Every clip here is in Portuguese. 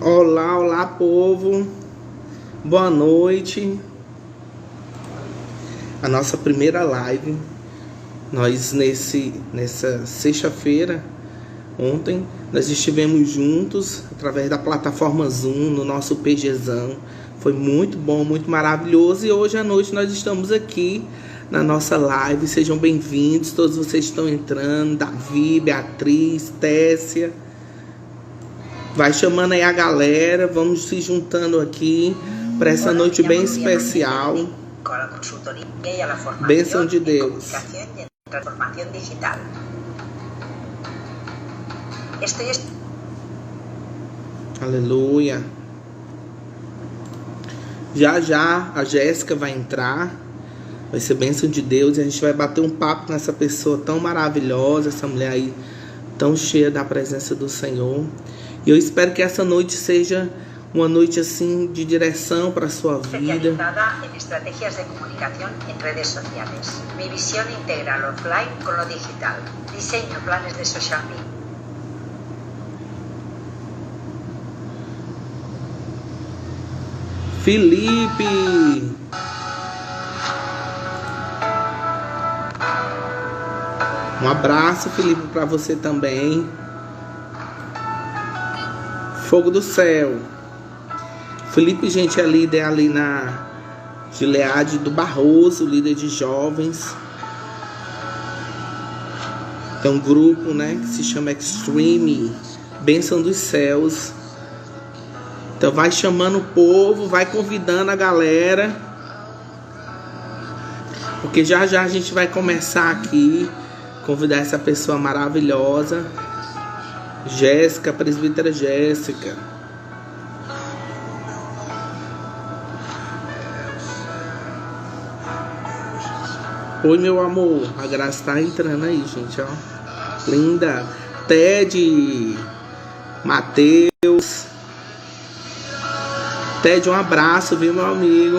Olá, olá, povo. Boa noite. A nossa primeira live. Nós nessa sexta-feira, ontem, nós estivemos juntos através da plataforma Zoom no nosso PGzão. Foi muito bom, muito maravilhoso. E hoje à noite nós estamos aqui na nossa live. Sejam bem-vindos, todos vocês estão entrando. Davi, Beatriz, Tessia. Vai chamando aí a galera, vamos se juntando aqui para essa noite bem especial. Bênção de Deus. Aleluia. Já já a Jéssica vai entrar. Vai ser bênção de Deus e a gente vai bater um papo com essa pessoa tão maravilhosa, essa mulher aí tão cheia da presença do Senhor. E eu espero que essa noite seja uma noite assim de direção para a sua vida. Em estratégias de comunicação em redes sociais. Minha visão integra o offline com o digital. Desenho planos de social media. Felipe! Um abraço, Felipe, para você também. Fogo do céu. Felipe, gente, é líder ali na Gileade do Barroso, líder de jovens. Tem um grupo, né, que se chama Extreme, Bênção dos Céus. Então vai chamando o povo, vai convidando a galera. Porque já já a gente vai começar aqui, convidar essa pessoa maravilhosa. Jéssica, presbítera Jéssica. Oi, meu amor. A Graça tá entrando aí, gente, ó. Linda. Ted. Matheus. Ted, um abraço, viu, meu amigo?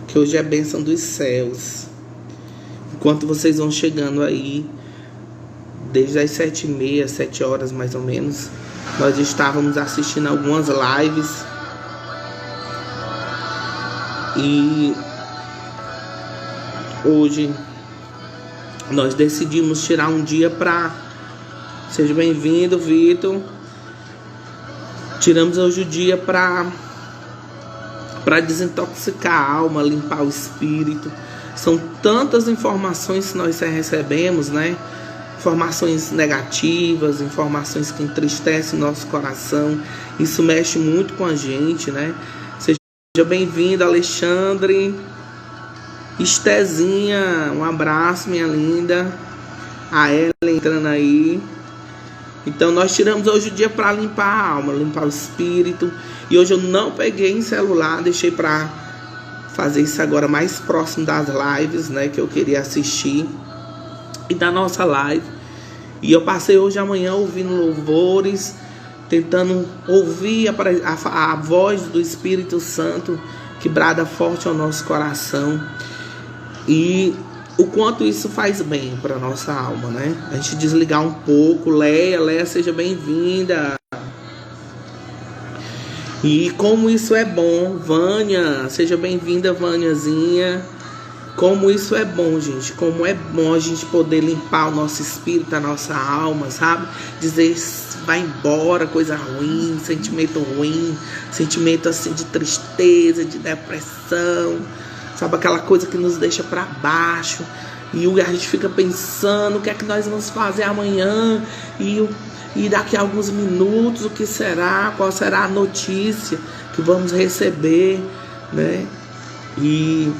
Que hoje é bênção dos céus. Enquanto vocês vão chegando aí, desde as 7h30, 7 horas mais ou menos, nós estávamos assistindo algumas lives. E hoje nós decidimos tirar um dia para... Seja bem-vindo, Vitor. Tiramos hoje o dia para desintoxicar a alma, limpar o espírito. São tantas informações que nós recebemos, né? Informações negativas, informações que entristecem nosso coração. Isso mexe muito com a gente, né? Seja bem-vindo, Alexandre. Estezinha, um abraço, minha linda. A Ellen entrando aí. Então nós tiramos hoje o dia para limpar a alma, limpar o espírito. E hoje eu não peguei em celular, deixei para fazer isso agora mais próximo das lives, né, que eu queria assistir. E da nossa live. E eu passei hoje a manhã ouvindo louvores, tentando ouvir a voz do Espírito Santo que brada forte ao nosso coração. E o quanto isso faz bem para nossa alma, né? A gente desligar um pouco. Leia, seja bem-vinda. E como isso é bom, Vânia, seja bem-vinda, Vâniazinha. Como isso é bom, gente. Como é bom a gente poder limpar o nosso espírito, a nossa alma, sabe? Dizer, vai embora, coisa ruim, sentimento ruim, sentimento assim de tristeza, de depressão. Sabe, aquela coisa que nos deixa para baixo. E a gente fica pensando o que é que nós vamos fazer amanhã. E daqui a alguns minutos, o que será? Qual será a notícia que vamos receber, né? E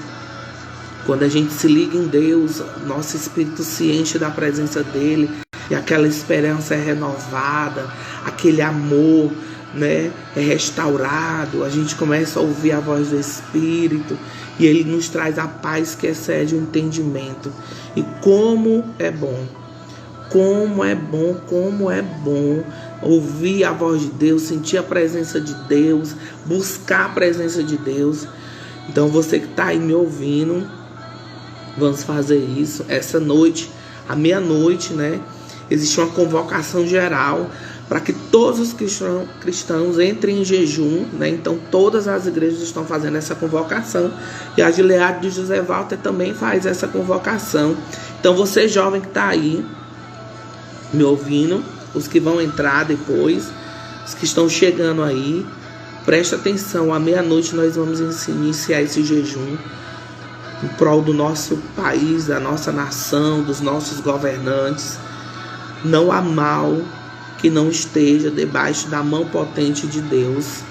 quando a gente se liga em Deus, nosso espírito se enche da presença dele. E aquela esperança é renovada. Aquele amor né, é restaurado, a gente começa a ouvir a voz do Espírito e ele nos traz a paz que excede o entendimento. E como é bom, como é bom, como é bom ouvir a voz de Deus, sentir a presença de Deus, buscar a presença de Deus. Então você que está aí me ouvindo, vamos fazer isso essa noite, à meia-noite, né? Existe uma convocação geral para que todos os cristãos entrem em jejum, né? Então todas as igrejas estão fazendo essa convocação e a Gileade de José Walter também faz essa convocação. Então você jovem que está aí me ouvindo, os que vão entrar depois, os que estão chegando aí, presta atenção, à meia-noite nós vamos iniciar esse jejum em prol do nosso país, da nossa nação, dos nossos governantes. Não há mal que não esteja debaixo da mão potente de Deus,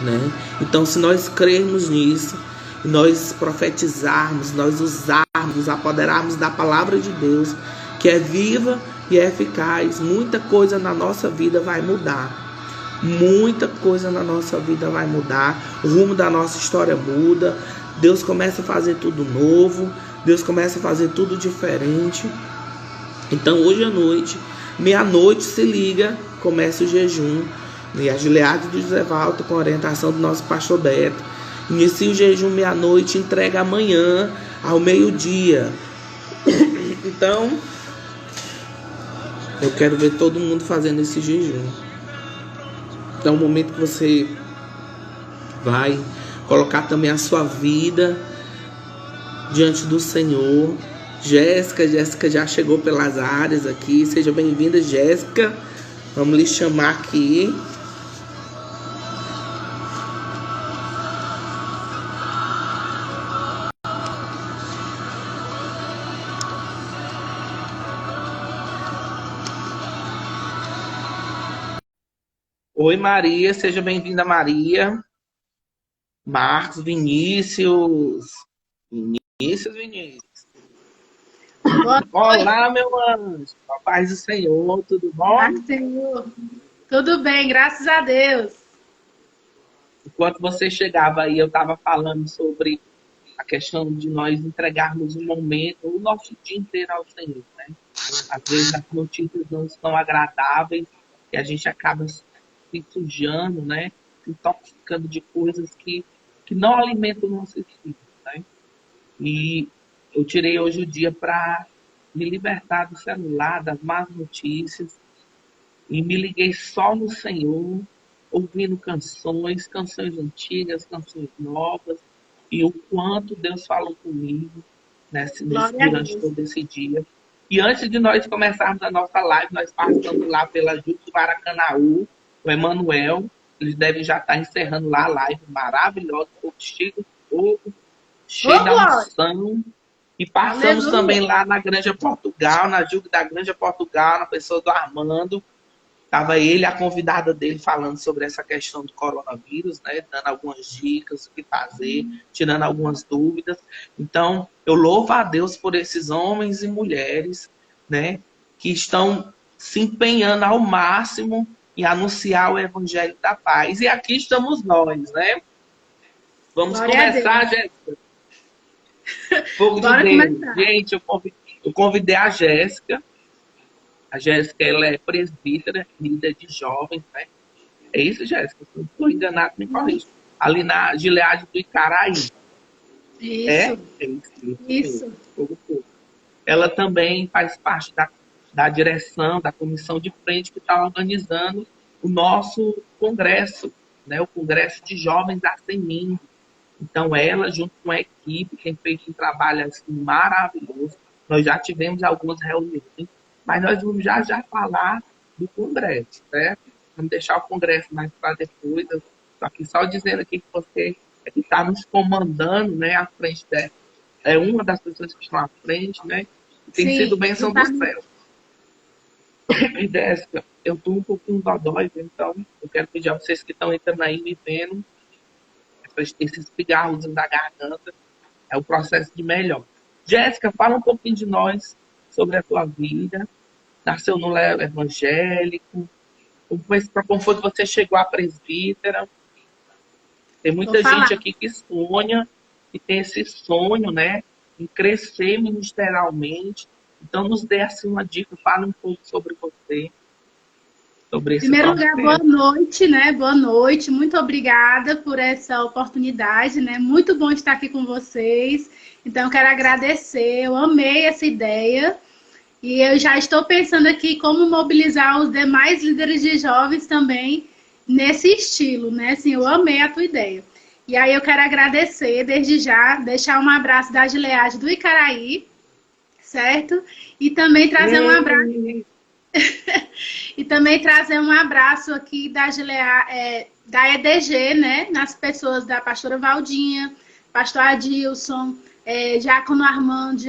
né? Então, se nós crermos nisso, nós profetizarmos, nós usarmos, nos apoderarmos da palavra de Deus, que é viva e é eficaz, muita coisa na nossa vida vai mudar. Muita coisa na nossa vida vai mudar. O rumo da nossa história muda. Deus começa a fazer tudo novo. Deus começa a fazer tudo diferente. Então hoje à noite, meia-noite, se liga, começa o jejum. E a Gileade do José Walter, com a orientação do nosso pastor Beto, inicia o jejum meia-noite, entrega amanhã ao meio-dia. Então, eu quero ver todo mundo fazendo esse jejum. Então, é um momento que você vai colocar também a sua vida diante do Senhor. Jéssica já chegou pelas áreas aqui. Seja bem-vinda, Jéssica. Vamos lhe chamar aqui. Oi, Maria. Seja bem-vinda, Maria. Marcos, Vinícius. Vinícius. Olá, meu anjo. A paz do Senhor, tudo bom? Paz do Senhor. Tudo bem, graças a Deus. Enquanto você chegava aí, eu estava falando sobre a questão de nós entregarmos um momento, o nosso dia inteiro ao Senhor, né? Às vezes as notícias não estão agradáveis e a gente acaba se sujando, né? Se intoxicando de coisas que não alimentam o nosso espírito, né? E eu tirei hoje o dia para me libertar do celular, das más notícias, e me liguei só no Senhor, ouvindo canções antigas, canções novas, e o quanto Deus falou comigo, né, durante todo esse dia. E antes de nós começarmos a nossa live, nós passamos lá pela Juca do Maracanaú, o Emanuel, eles devem já estar encerrando lá a live maravilhosa, cheio de fogo, cheio da unção. E passamos também lá na Granja Portugal, na Juca da Granja Portugal, na pessoa do Armando. Estava ele, a convidada dele, falando sobre essa questão do coronavírus, né? Dando algumas dicas, o que fazer, tirando algumas dúvidas. Então, eu louvo a Deus por esses homens e mulheres, né? Que estão se empenhando ao máximo em anunciar o Evangelho da Paz. E aqui estamos nós, né? Vamos começar, Jéssica. Fogo de Deus. Começar. Gente, eu convidei a Jéssica. A Jéssica, ela é presbítera, líder de jovens, né? É isso, Jéssica? Se não estou enganado, me corrija. Ali na Gileade do Icaraí. Isso. É isso. Ela também faz parte da direção, da comissão de frente que está organizando o nosso congresso, né? O Congresso de Jovens da Semin. Então, ela, junto com a equipe, tem feito um trabalho assim, maravilhoso. Nós já tivemos algumas reuniões, mas nós vamos já falar do congresso, né? Vamos deixar o congresso mais para depois. Eu estou aqui só dizendo aqui que você está nos comandando, né? À frente é uma das pessoas que estão à frente, né? Tem sido bênção do céu. E Jéssica, eu estou um pouquinho dodói, então eu quero pedir a vocês que estão entrando aí, me vendo, esses pigarros da garganta, é o processo de melhor. Jéssica, fala um pouquinho de nós, sobre a tua vida. Nasceu no lar evangélico, Como foi que você chegou à presbítera? Tem muita gente aqui que sonha, que tem esse sonho, né, em crescer ministerialmente. Então, nos dê assim uma dica, fale um pouco sobre você, sobre esse Em primeiro processo. lugar, boa noite, né? Boa noite, muito obrigada por essa oportunidade, né? Muito bom estar aqui com vocês. Então, eu quero agradecer, eu amei essa ideia. E eu já estou pensando aqui como mobilizar os demais líderes de jovens também nesse estilo, né? Assim, eu amei a tua ideia. E aí eu quero agradecer desde já, deixar um abraço da Gileade do Icaraí, certo? E também trazer um abraço. E também trazer um abraço aqui da Gileade, da EDG, né? Nas pessoas da pastora Valdinha, pastor Adilson, Diácono Armando,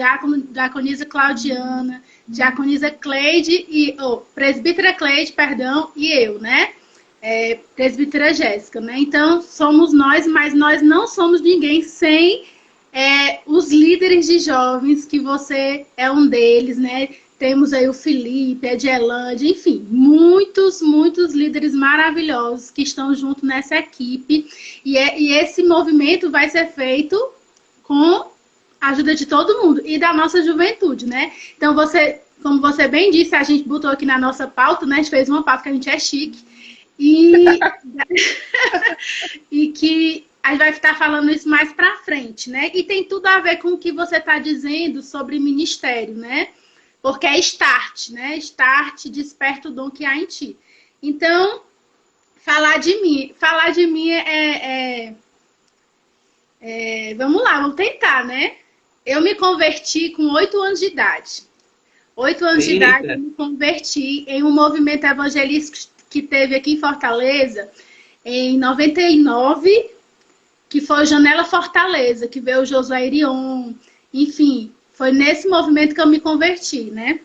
Diaconisa Claudiana, Diaconisa Cleide e presbítera Cleide, perdão, e eu, né? Presbítera Jéssica, né? Então, somos nós, mas nós não somos ninguém sem os líderes de jovens, que você é um deles, né? Temos aí o Felipe, a Edilândia, enfim, muitos líderes maravilhosos que estão junto nessa equipe. E esse movimento vai ser feito com a ajuda de todo mundo e da nossa juventude, né? Então, como você bem disse, a gente botou aqui na nossa pauta, né? A gente fez uma pauta que a gente é chique. E que a gente vai estar falando isso mais pra frente, né? E tem tudo a ver com o que você está dizendo sobre ministério, né? Porque é start, né? Start, desperta o dom que há em ti. Então, falar de mim vamos lá, vamos tentar, né? Eu me converti com 8 anos de idade. 8 anos de idade, eu me converti em um movimento evangelístico que teve aqui em Fortaleza, em 99, que foi Janela Fortaleza, que veio o Josué Irion, enfim, foi nesse movimento que eu me converti, né?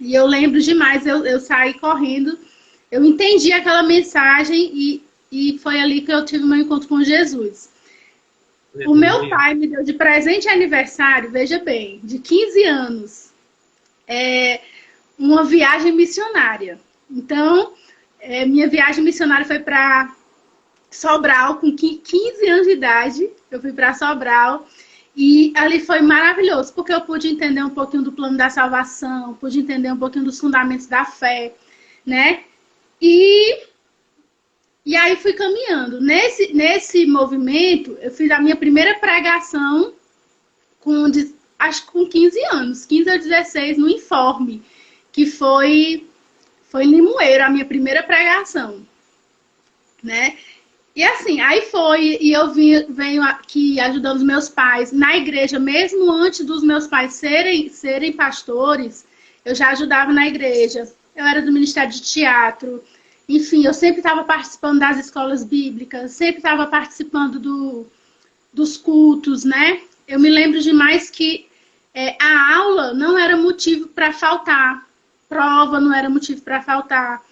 E eu lembro demais, eu saí correndo, eu entendi aquela mensagem e foi ali que eu tive meu encontro com Jesus. O meu pai me deu de presente de aniversário, veja bem, de 15 anos, uma viagem missionária. Então, minha viagem missionária foi para Sobral, com 15 anos de idade, eu fui para Sobral, e ali foi maravilhoso, porque eu pude entender um pouquinho do plano da salvação, pude entender um pouquinho dos fundamentos da fé, né? E aí fui caminhando. Nesse movimento, eu fiz a minha primeira pregação acho que com 15 anos, 15 a 16, no Informe, que foi em Limoeiro, a minha primeira pregação, né? E assim, aí foi, e eu venho aqui ajudando os meus pais na igreja, mesmo antes dos meus pais serem pastores, eu já ajudava na igreja. Eu era do Ministério de Teatro, enfim, eu sempre estava participando das escolas bíblicas, sempre estava participando dos cultos, né? Eu me lembro demais que a aula não era motivo para faltar, prova não era motivo para faltar.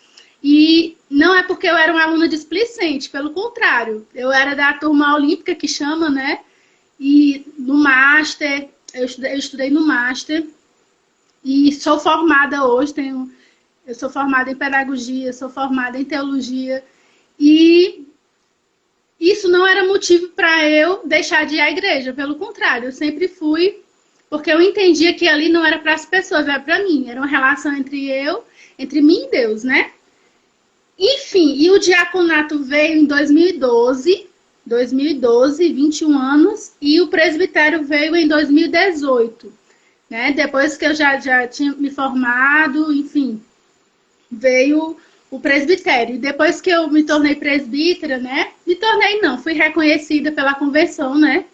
E não é porque eu era uma aluna displicente, pelo contrário, eu era da turma olímpica, que chama, né? E no Master, eu estudei no Master, e sou formada hoje, eu sou formada em pedagogia, sou formada em teologia, e isso não era motivo para eu deixar de ir à igreja, pelo contrário, eu sempre fui, porque eu entendia que ali não era para as pessoas, era para mim, era uma relação entre mim e Deus, né? Enfim, e o diaconato veio em 2012, 21 anos, e o presbitério veio em 2018, né? Depois que eu já tinha me formado, enfim, veio o presbitério. E depois que eu me tornei presbítera, né? Fui reconhecida pela convenção, né?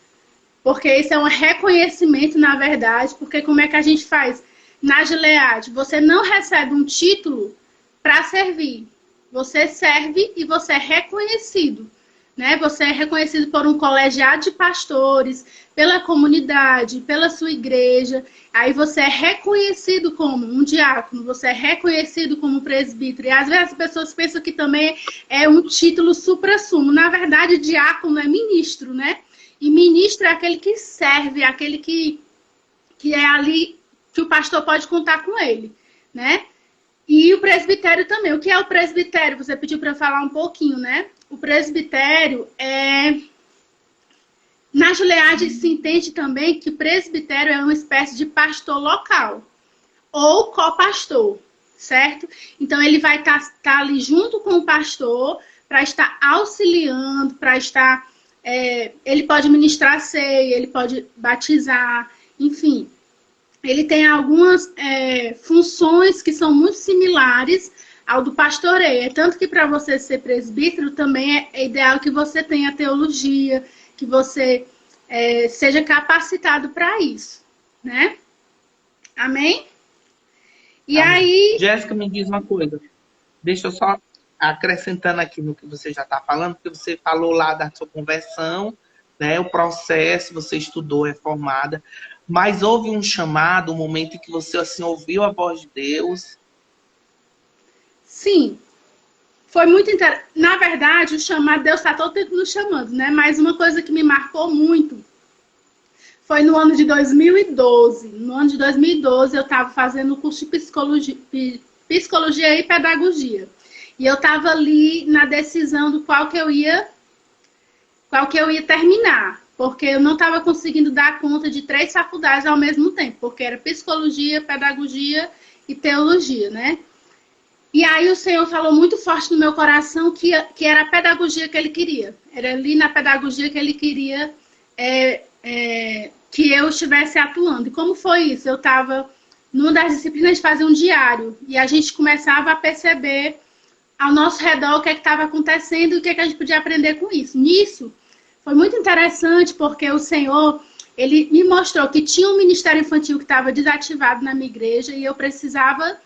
Porque isso é um reconhecimento, na verdade, porque como é que a gente faz? Na Gileade, você não recebe um título para servir. Você serve e você é reconhecido, né? Você é reconhecido por um colegiado de pastores, pela comunidade, pela sua igreja. Aí você é reconhecido como um diácono, você é reconhecido como presbítero. E às vezes as pessoas pensam que também é um título suprassumo. Na verdade, diácono é ministro, né? E ministro é aquele que serve, aquele que é ali, que o pastor pode contar com ele, né? E o presbitério também. O que é o presbitério? Você pediu para eu falar um pouquinho, né? O presbitério é... Na Gileade se entende também que presbitério é uma espécie de pastor local ou copastor, certo? Então ele vai estar ali junto com o pastor para estar auxiliando, para estar... ele pode ministrar ceia, ele pode batizar, enfim. Ele tem algumas funções que são muito similares ao do pastoreio. É tanto que para você ser presbítero também é ideal que você tenha teologia, que você seja capacitado para isso, né? Amém? E Amém. aí... Jéssica, me diz uma coisa. Deixa eu só acrescentando aqui no que você já está falando, porque você falou lá da sua conversão, né? O processo, você estudou, é formada. Mas houve um chamado, um momento em que você assim, ouviu a voz de Deus? Sim. Foi muito interessante. Na verdade, o chamado, Deus está todo tempo nos chamando, né? Mas uma coisa que me marcou muito foi no ano de 2012. No ano de 2012, eu estava fazendo o curso de psicologia e pedagogia. E eu estava ali na decisão do qual que eu ia terminar. Porque eu não estava conseguindo dar conta de 3 faculdades ao mesmo tempo. Porque era psicologia, pedagogia e teologia, né? E aí o Senhor falou muito forte no meu coração que era a pedagogia que Ele queria. Era ali na pedagogia que Ele queria que eu estivesse atuando. E como foi isso? Eu estava numa das disciplinas de fazer um diário. E a gente começava a perceber ao nosso redor o que estava acontecendo e o que a gente podia aprender com isso. Nisso, foi muito interessante porque o Senhor, Ele me mostrou que tinha um ministério infantil que estava desativado na minha igreja e eu precisava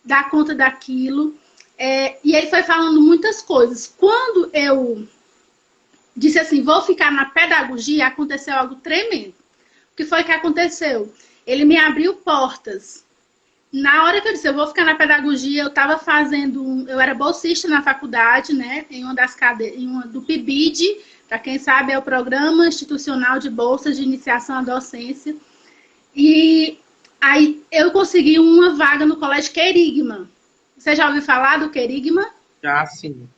dar conta daquilo. E Ele foi falando muitas coisas. Quando eu disse assim, vou ficar na pedagogia, aconteceu algo tremendo. O que foi que aconteceu? Ele me abriu portas. Na hora que eu disse, eu vou ficar na pedagogia, eu estava fazendo, eu era bolsista na faculdade, né, em uma das cadeiras, do PIBID, para quem sabe é o Programa Institucional de Bolsas de Iniciação à Docência. E aí eu consegui uma vaga no Colégio Querigma. Você já ouviu falar do Querigma? Já, sim.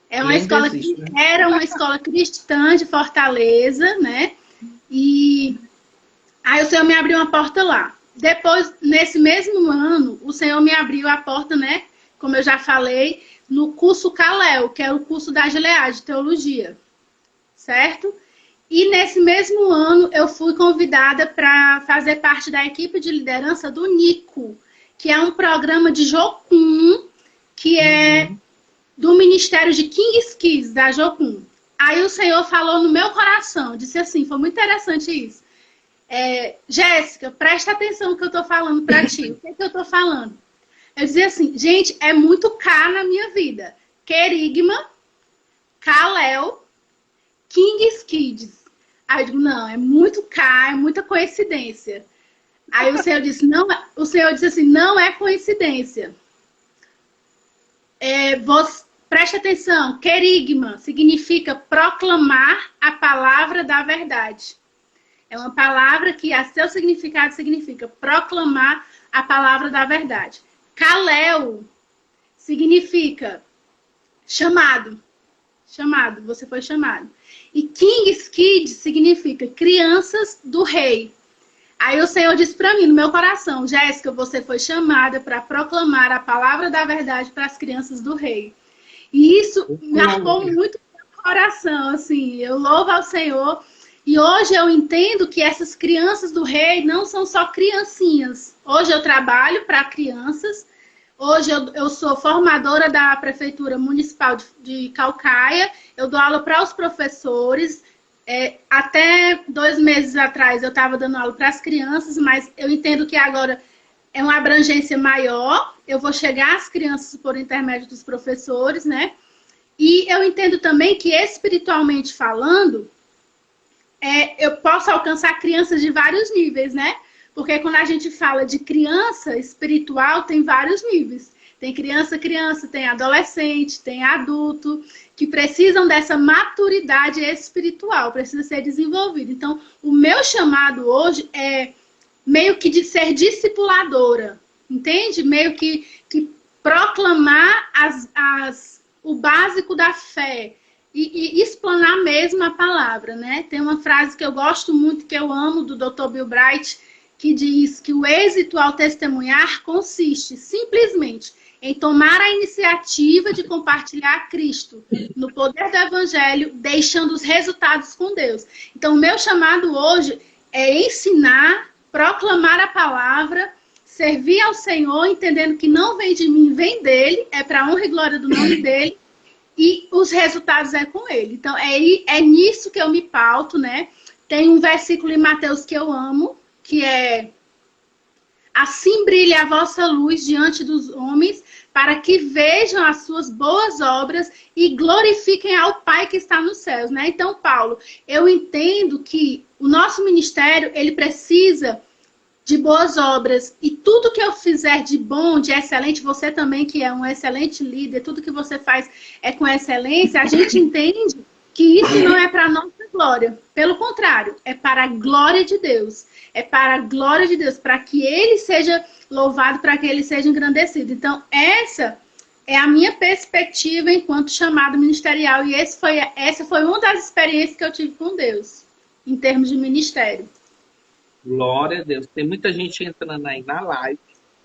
É uma escola existe, né? Era uma escola cristã de Fortaleza, né? E aí o Senhor me abriu uma porta lá. Depois, nesse mesmo ano, o Senhor me abriu a porta, né? Como eu já falei, no curso Calel, que é o curso da Gileade, de Teologia. Certo? E nesse mesmo ano, eu fui convidada para fazer parte da equipe de liderança do NICO, que é um programa de Jocum, que é do Ministério de King's Kids, da Jocum. Aí o Senhor falou no meu coração, disse assim, foi muito interessante isso. Jéssica, presta atenção no que eu tô falando para ti. O que eu tô falando? Eu dizia assim, gente, é muito K na minha vida. Querigma, Calel, King's Kids. Aí eu digo, não, é muito K, é muita coincidência. Aí o Senhor disse, assim, não é coincidência. Preste atenção, querigma significa proclamar a palavra da verdade. É uma palavra que a seu significado significa proclamar a palavra da verdade. Kalel significa chamado. Chamado, você foi chamado. E King's Kids significa crianças do rei. Aí o Senhor disse para mim, no meu coração, Jéssica, você foi chamada para proclamar a palavra da verdade para as crianças do rei. E isso marcou muito o meu coração, assim, eu louvo ao Senhor. E hoje eu entendo que essas crianças do rei não são só criancinhas. Hoje eu trabalho para crianças. Hoje eu sou formadora da Prefeitura Municipal de Caucaia. Eu dou aula para os professores. Até 2 meses atrás eu estava dando aula para as crianças, mas eu entendo que agora é uma abrangência maior. Eu vou chegar às crianças por intermédio dos professores, né? E eu entendo também que espiritualmente falando, eu posso alcançar crianças de vários níveis, né? Porque quando a gente fala de criança espiritual, tem vários níveis. Tem criança, tem adolescente, tem adulto, que precisam dessa maturidade espiritual, precisa ser desenvolvido. Então, o meu chamado hoje é meio que de ser discipuladora, entende? Meio que proclamar o básico da fé e explanar mesmo a palavra, né? Tem uma frase que eu gosto muito, que eu amo, do Dr. Bill Bright, que diz que o êxito ao testemunhar consiste simplesmente em tomar a iniciativa de compartilhar Cristo no poder do Evangelho, deixando os resultados com Deus. Então, o meu chamado hoje é ensinar, proclamar a palavra, servir ao Senhor, entendendo que não vem de mim, vem dele, é para a honra e glória do nome dele, e os resultados é com ele. Então, é nisso que eu me pauto, né? Tem um versículo em Mateus que eu amo, que é: assim brilha a vossa luz diante dos homens, para que vejam as suas boas obras e glorifiquem ao Pai que está nos céus, né? Então, Paulo, eu entendo que o nosso ministério, ele precisa de boas obras, e tudo que eu fizer de bom, de excelente, você também que é um excelente líder, tudo que você faz é com excelência, a gente entende que isso não é para nossa glória, pelo contrário, é para a glória de Deus, é para a glória de Deus, para que ele seja louvado, para que ele seja engrandecido. Então, essa é a minha perspectiva enquanto chamado ministerial, e essa foi uma das experiências que eu tive com Deus, em termos de ministério. Glória a Deus. Tem muita gente entrando aí na live.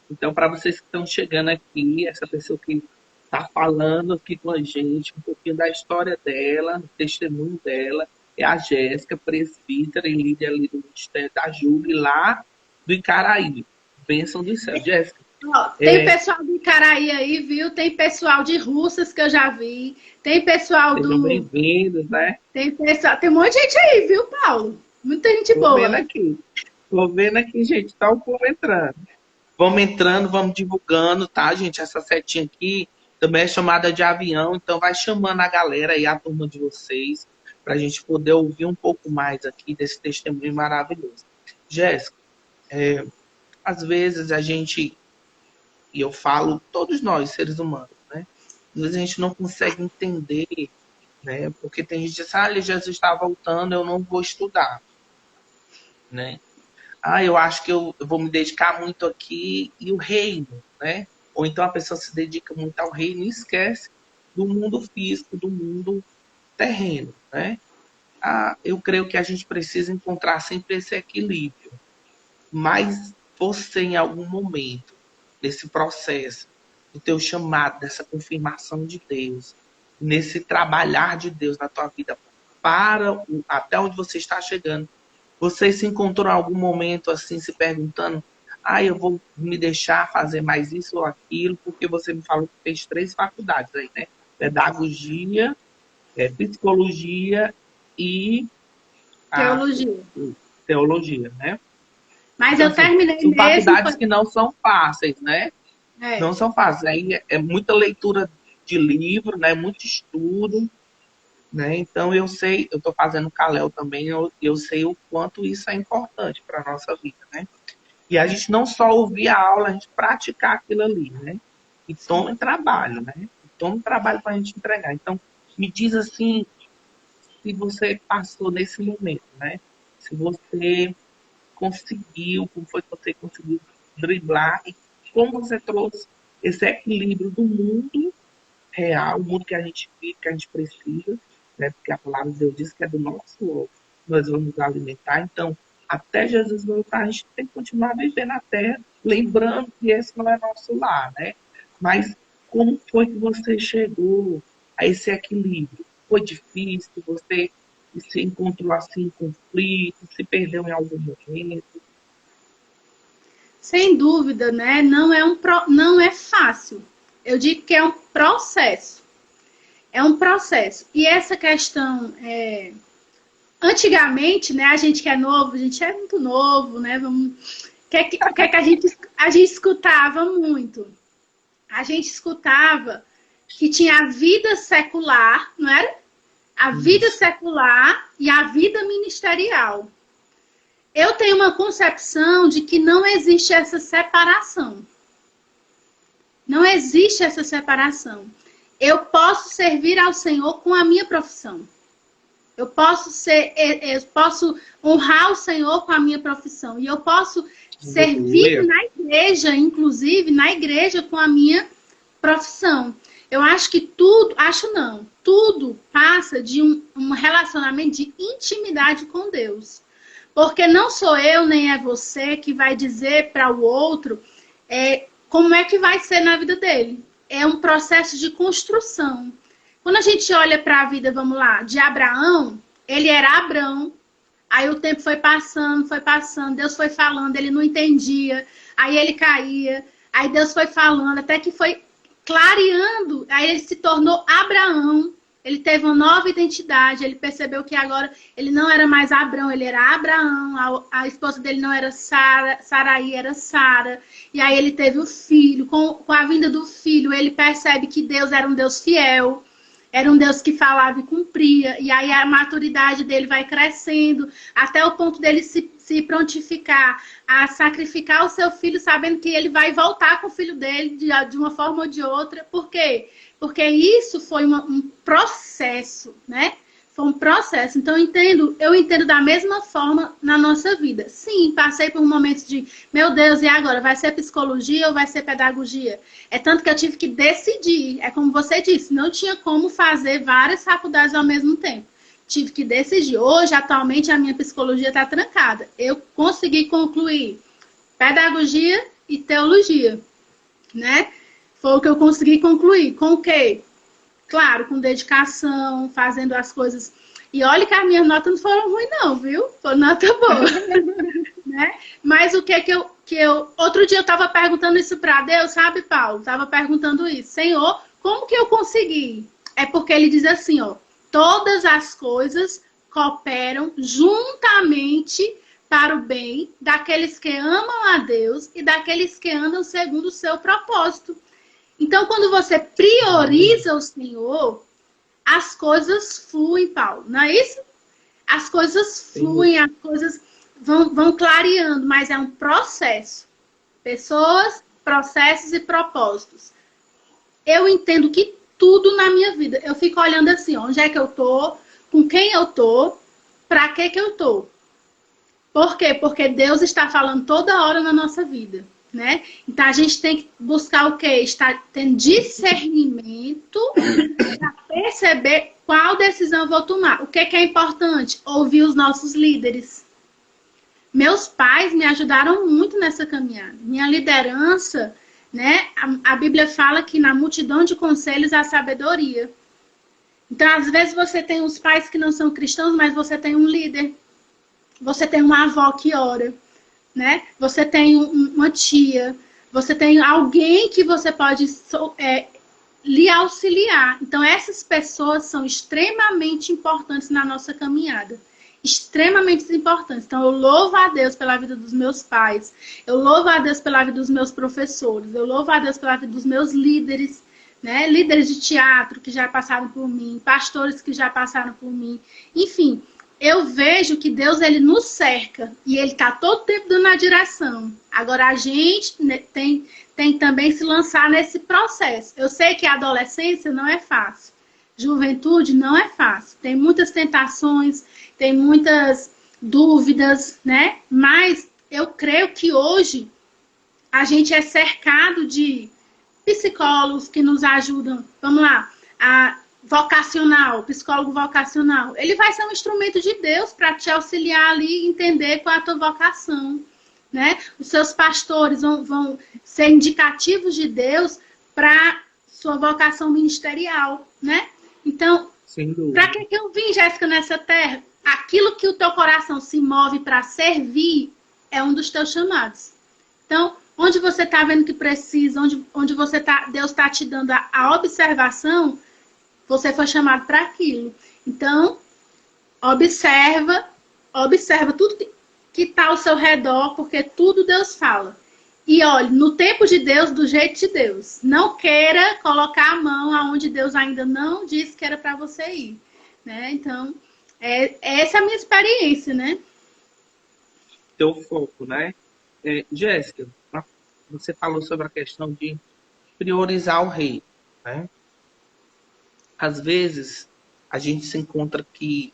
Então, para vocês que estão chegando aqui, essa pessoa que está falando aqui com a gente, um pouquinho da história dela, do testemunho dela, é a Jéssica, presbítera e líder ali do Ministério da Júlia, lá do Icaraí. Bênção do céu. Jéssica. Tem pessoal do Icaraí aí, viu? Tem pessoal de Russas que eu já vi. Tem pessoal Sejam do... bem-vindos, né? Tem um monte de gente aí, viu, Paulo? Muita gente boa. Tô vendo aqui, gente, tá o povo entrando. Vamos entrando, vamos divulgando, tá, gente? Essa setinha aqui também é chamada de avião, então vai chamando a galera aí, a turma de vocês, pra gente poder ouvir um pouco mais aqui desse testemunho maravilhoso. Jéssica, às vezes a gente, e eu falo, todos nós, seres humanos, né? Às vezes a gente não consegue entender, né? Porque tem gente que diz, Jesus está voltando, eu não vou estudar, né? Eu acho que eu vou me dedicar muito aqui e o reino, né? Ou então a pessoa se dedica muito ao reino e esquece do mundo físico, do mundo terreno, né? Eu creio que a gente precisa encontrar sempre esse equilíbrio. Mas você, em algum momento, nesse processo, do teu chamado, dessa confirmação de Deus, nesse trabalhar de Deus na tua vida, até onde você está chegando, você se encontrou em algum momento assim, se perguntando, eu vou me deixar fazer mais isso ou aquilo, porque você me falou que fez 3 faculdades aí, né? Pedagogia, psicologia e teologia, né? Mas então, eu terminei são mesmo... faculdades que não são fáceis, né? Não são fáceis. Aí é muita leitura de livro, né? Muito estudo, né? Então eu estou fazendo Calel também, eu sei o quanto isso é importante para a nossa vida, né? E a gente não só ouvir a aula, a gente praticar aquilo ali, né? E toma trabalho, né? Toma trabalho para a gente entregar. Então, me diz assim, se você passou nesse momento, né? Se você conseguiu, como foi que você conseguiu driblar e como você trouxe esse equilíbrio do mundo real, o mundo que a gente vive, que a gente precisa, né? Porque a palavra de Deus diz que é do nosso ovo, nós vamos alimentar. Então, até Jesus voltar, a gente tem que continuar vivendo na terra, lembrando que esse não é nosso lar, né? Mas como foi que você chegou a esse equilíbrio? Foi difícil? Você se encontrou assim em conflito? Se perdeu em algum momento? Sem dúvida, né? Não é fácil. Eu digo que é um processo. É um processo. E essa questão, antigamente, né? A gente que é novo, a gente é muito novo, né? O que é que a gente escutava muito? A gente escutava que tinha a vida secular, não era? A vida secular e a vida ministerial. Eu tenho uma concepção de que não existe essa separação. Não existe essa separação. Eu posso servir ao Senhor com a minha profissão. Eu posso honrar o Senhor com a minha profissão. E eu posso servir na igreja, inclusive na igreja, com a minha profissão. Eu acho que tudo, acho não, tudo passa de um relacionamento de intimidade com Deus. Porque não sou eu, nem é você que vai dizer para o outro como é que vai ser na vida dele. É um processo de construção. Quando a gente olha para a vida, vamos lá, de Abraão, ele era Abrão, aí o tempo foi passando, Deus foi falando, ele não entendia, aí ele caía, aí Deus foi falando, até que foi clareando, aí ele se tornou Abraão, ele teve uma nova identidade, ele percebeu que agora ele não era mais Abrão, ele era Abraão, a esposa dele não era Sarai, era Sara, e aí ele teve o filho, com a vinda do filho, ele percebe que Deus era um Deus fiel, era um Deus que falava e cumpria, e aí a maturidade dele vai crescendo, até o ponto dele se prontificar a sacrificar o seu filho, sabendo que ele vai voltar com o filho dele de uma forma ou de outra. Por quê? Porque isso foi um processo, né? Foi um processo. Então, eu entendo da mesma forma na nossa vida. Sim, passei por um momento de, meu Deus, e agora? Vai ser psicologia ou vai ser pedagogia? É tanto que eu tive que decidir. É como você disse, não tinha como fazer várias faculdades ao mesmo tempo. Tive que decidir. Hoje, atualmente, a minha psicologia está trancada. Eu consegui concluir pedagogia e teologia, né? Foi o que eu consegui concluir. Com o quê? Claro, com dedicação, fazendo as coisas. E olha que as minhas notas não foram ruins, não, viu? Foi nota boa. Né? Mas o que eu... Outro dia eu estava perguntando isso para Deus, sabe, Paulo? Estava perguntando isso. Senhor, como que eu consegui? É porque ele diz assim, ó. Todas as coisas cooperam juntamente para o bem daqueles que amam a Deus e daqueles que andam segundo o seu propósito. Então, quando você prioriza o Senhor, as coisas fluem, Paulo. Não é isso? As coisas fluem, as coisas vão clareando, mas é um processo. Pessoas, processos e propósitos. Eu entendo que tudo na minha vida, eu fico olhando assim, onde é que eu tô, com quem eu tô, pra que eu tô. Por quê? Porque Deus está falando toda hora na nossa vida. Né? Então a gente tem que buscar o quê? Estar tendo discernimento para perceber qual decisão eu vou tomar. O que é importante? Ouvir os nossos líderes. Meus pais me ajudaram muito nessa caminhada. Minha liderança, né? A Bíblia fala que na multidão de conselhos há sabedoria. Então, às vezes você tem os pais que não são cristãos, mas você tem um líder. Você tem uma avó que ora. Né? Você tem uma tia, você tem alguém que você pode lhe auxiliar. Então, essas pessoas são extremamente importantes na nossa caminhada. Extremamente importantes. Então, eu louvo a Deus pela vida dos meus pais, eu louvo a Deus pela vida dos meus professores, eu louvo a Deus pela vida dos meus líderes, né? Líderes de teatro que já passaram por mim, pastores que já passaram por mim, enfim. Eu vejo que Deus, ele nos cerca e ele está todo tempo dando a direção. Agora, a gente tem também se lançar nesse processo. Eu sei que a adolescência não é fácil. Juventude não é fácil. Tem muitas tentações, tem muitas dúvidas, né? Mas eu creio que hoje a gente é cercado de psicólogos que nos ajudam. Vamos lá, vocacional, psicólogo vocacional, ele vai ser um instrumento de Deus para te auxiliar ali, entender qual é a tua vocação, né? Os seus pastores vão ser indicativos de Deus para sua vocação ministerial, né? Então, para que eu vim, Jéssica, nessa terra? Aquilo que o teu coração se move para servir é um dos teus chamados. Então, onde você está vendo que precisa, onde você tá, Deus está te dando a observação, você foi chamado para aquilo. Então, observa tudo que está ao seu redor, porque tudo Deus fala. E olha, no tempo de Deus, do jeito de Deus. Não queira colocar a mão aonde Deus ainda não disse que era para você ir. Né? Então, essa é a minha experiência, né? Teu foco, né? Jéssica, você falou sobre a questão de priorizar o rei, né? Às vezes, a gente se encontra aqui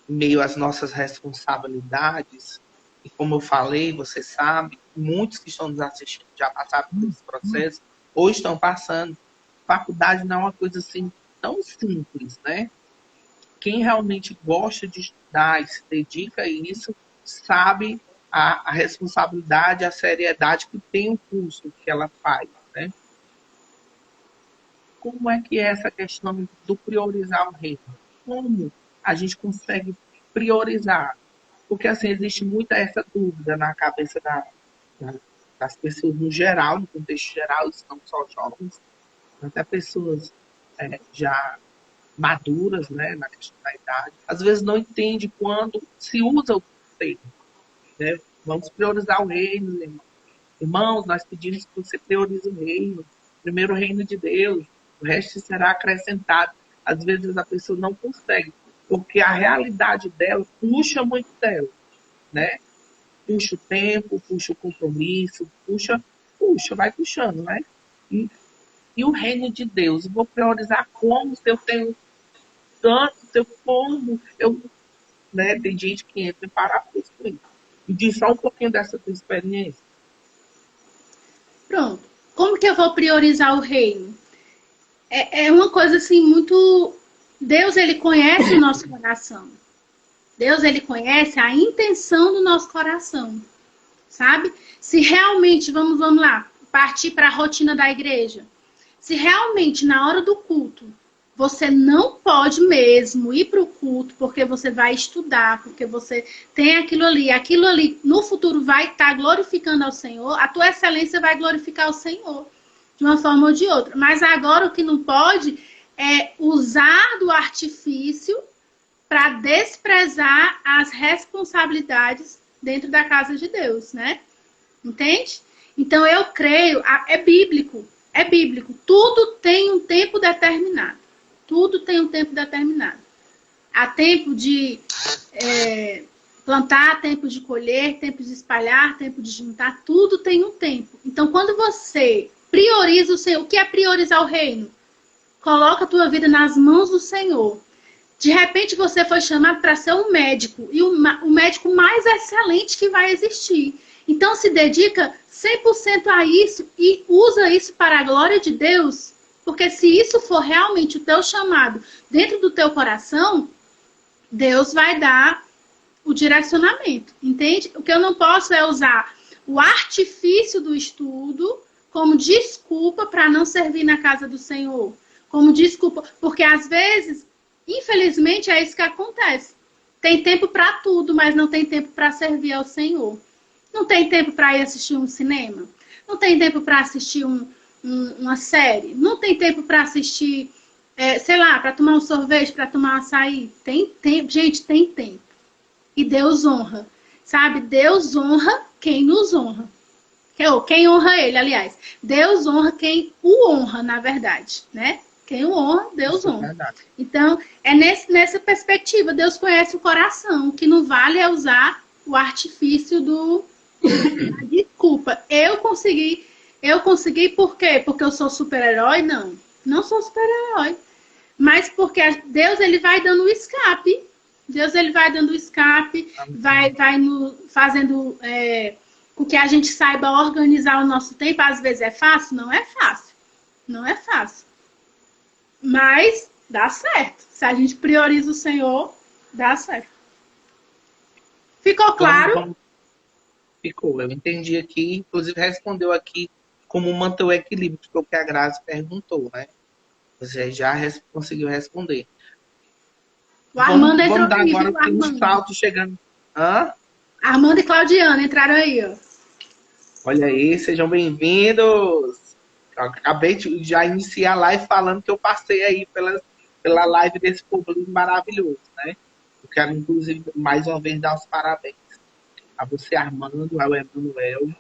em meio às nossas responsabilidades, e como eu falei, você sabe, muitos que estão nos assistindo já passaram por esse processo, ou estão passando. faculdade não é uma coisa assim tão simples, né? Quem realmente gosta de estudar e se dedica a isso, sabe a responsabilidade, a seriedade que tem o curso que ela faz, né? Como é que é essa questão do priorizar o reino? Como a gente consegue priorizar? Porque, assim, existe muita essa dúvida na cabeça das pessoas no geral, no contexto geral, isso não só jovens, até pessoas já maduras, né, na questão da idade. Às vezes não entende quando se usa o reino, né? Vamos priorizar o reino, irmão. Irmãos, nós pedimos que você priorize o reino, primeiro o reino de Deus, o resto será acrescentado. Às vezes a pessoa não consegue, porque a realidade dela puxa muito dela, né? Puxa o tempo, puxa o compromisso, vai puxando, né? E o reino de Deus, eu vou priorizar como, se eu tenho tanto, se eu como, eu, né? Tem gente que entra em parafuso com isso. E diz só um pouquinho dessa tua experiência. Pronto. Como que eu vou priorizar o reino? É uma coisa assim muito... Deus, ele conhece o nosso coração. Deus, ele conhece a intenção do nosso coração. Sabe? Se realmente, vamos lá, partir para a rotina da igreja. Se realmente, na hora do culto, você não pode mesmo ir para o culto porque você vai estudar, porque você tem aquilo ali no futuro vai estar glorificando ao Senhor, a tua excelência vai glorificar o Senhor, de uma forma ou de outra. Mas agora o que não pode é usar do artifício para desprezar as responsabilidades dentro da casa de Deus, né? Entende? Então eu creio, é bíblico, tudo tem um tempo determinado. Tudo tem um tempo determinado. Há tempo de plantar, tempo de colher, tempo de espalhar, tempo de juntar, tudo tem um tempo. Então, quando você prioriza o Senhor, o que é priorizar o reino? Coloca a tua vida nas mãos do Senhor. De repente, você foi chamado para ser um médico, e o médico mais excelente que vai existir. Então, se dedica 100% a isso e usa isso para a glória de Deus. Porque se isso for realmente o teu chamado dentro do teu coração, Deus vai dar o direcionamento, entende? O que eu não posso é usar o artifício do estudo como desculpa para não servir na casa do Senhor. Como desculpa, porque às vezes, infelizmente, é isso que acontece. Tem tempo para tudo, mas não tem tempo para servir ao Senhor. Não tem tempo para ir assistir um cinema. Não tem tempo para assistir uma série. Não tem tempo para assistir, sei lá, para tomar um sorvete, para tomar um açaí. Tem tempo, gente, tem tempo. E Deus honra, sabe? Deus honra quem nos honra. Quem honra ele, aliás. Deus honra quem o honra, na verdade, né? Quem o honra, Deus honra. Então, é nessa perspectiva. Deus conhece o coração. O que não vale é usar o artifício da desculpa. Eu consegui por quê? Porque eu sou super-herói? Não sou super-herói. Mas porque Deus, ele vai dando o escape. Deus, ele vai dando o escape, vai fazendo com que a gente saiba organizar o nosso tempo. Às vezes é fácil? Não é fácil. Não é fácil. Mas dá certo. Se a gente prioriza o Senhor, dá certo. Ficou claro? Ficou. Eu entendi aqui, inclusive respondeu aqui como manter o equilíbrio, que foi o que a Grazi perguntou, né? Você já conseguiu responder. O Armando entrou vamos dar aí, agora viu, um salto chegando. Hã? Armando e Claudiana entraram aí, ó. Olha aí, sejam bem-vindos. Acabei de já iniciar a live falando que eu passei aí pela live desse público maravilhoso, né? Eu quero, inclusive, mais uma vez dar os parabéns a você, Armando, ao Emanuel,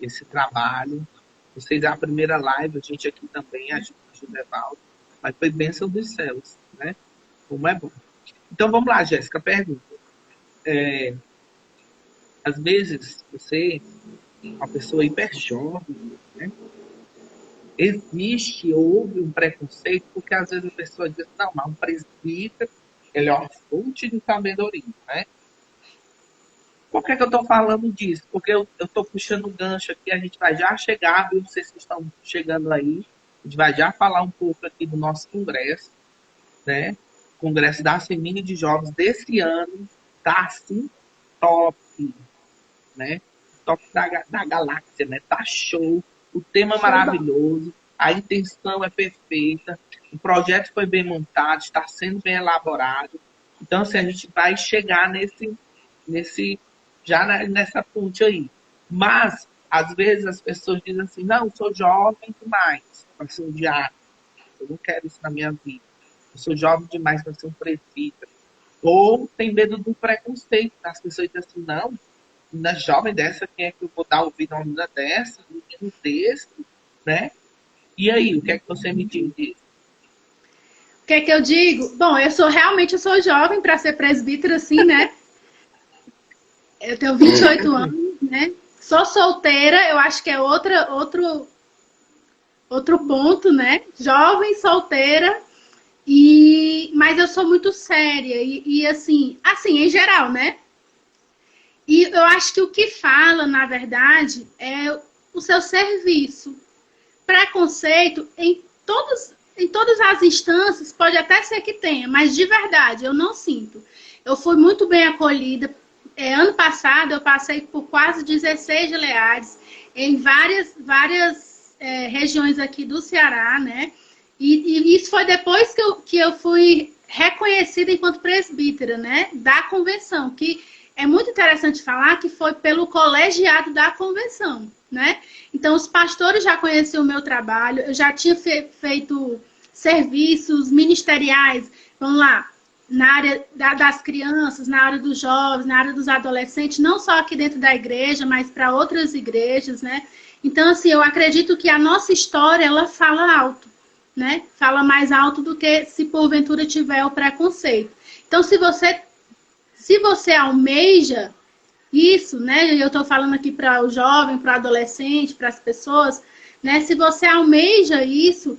esse trabalho. Vocês é a primeira live, a gente aqui também, a Judevaldo, mas foi bênção dos céus, né? Como é bom. Então, vamos lá, Jéssica, pergunta. Às vezes, você é uma pessoa hiper jovem, né? Houve um preconceito, porque às vezes a pessoa diz, não, mas um presbítero, ele é uma fonte de sabedoria, né? Por que eu estou falando disso? Porque eu estou puxando o gancho aqui, a gente vai já chegar, viu? Vocês que estão chegando aí, A gente vai já falar um pouco aqui do nosso congresso, né? Congresso da Semina de Jovens desse ano tá assim top, né? Top da galáxia, né? Tá show, o tema é maravilhoso, a intenção é perfeita, o projeto foi bem montado, está sendo bem elaborado. Então, assim, a gente vai chegar nessa ponte aí. Mas, às vezes, as pessoas dizem assim, não, eu sou jovem demais para ser um diácono. Eu não quero isso na minha vida. Eu sou jovem demais para ser um presbítero. Ou tem medo do preconceito. As pessoas dizem assim, não, uma jovem dessa, quem é que eu vou dar ouvido a uma menina dessa, um menino desse, né? E aí, o que é que você me diz disso? O que é que eu digo? Bom, eu sou jovem para ser presbítero, assim, né? Eu tenho 28 anos, né? Sou solteira, eu acho que é outro ponto, né? Jovem, solteira, mas eu sou muito séria e assim, em geral, né? E eu acho que o que fala, na verdade, é o seu serviço. Preconceito em todas as instâncias, pode até ser que tenha, mas de verdade, eu não sinto. Eu fui muito bem acolhida. Ano passado, eu passei por quase 16 Gileades em várias regiões aqui do Ceará, né? E isso foi depois que eu fui reconhecida enquanto presbítera, né? Da convenção, que é muito interessante falar que foi pelo colegiado da convenção, né? Então, os pastores já conheciam o meu trabalho, eu já tinha feito serviços ministeriais, vamos lá, na área das crianças, na área dos jovens, na área dos adolescentes, não só aqui dentro da igreja, mas para outras igrejas, né? Então, assim, eu acredito que a nossa história, ela fala alto, né? Fala mais alto do que se porventura tiver o preconceito. Então, se você almeja isso, né? Eu estou falando aqui para o jovem, para o adolescente, para as pessoas, né? Se você almeja isso,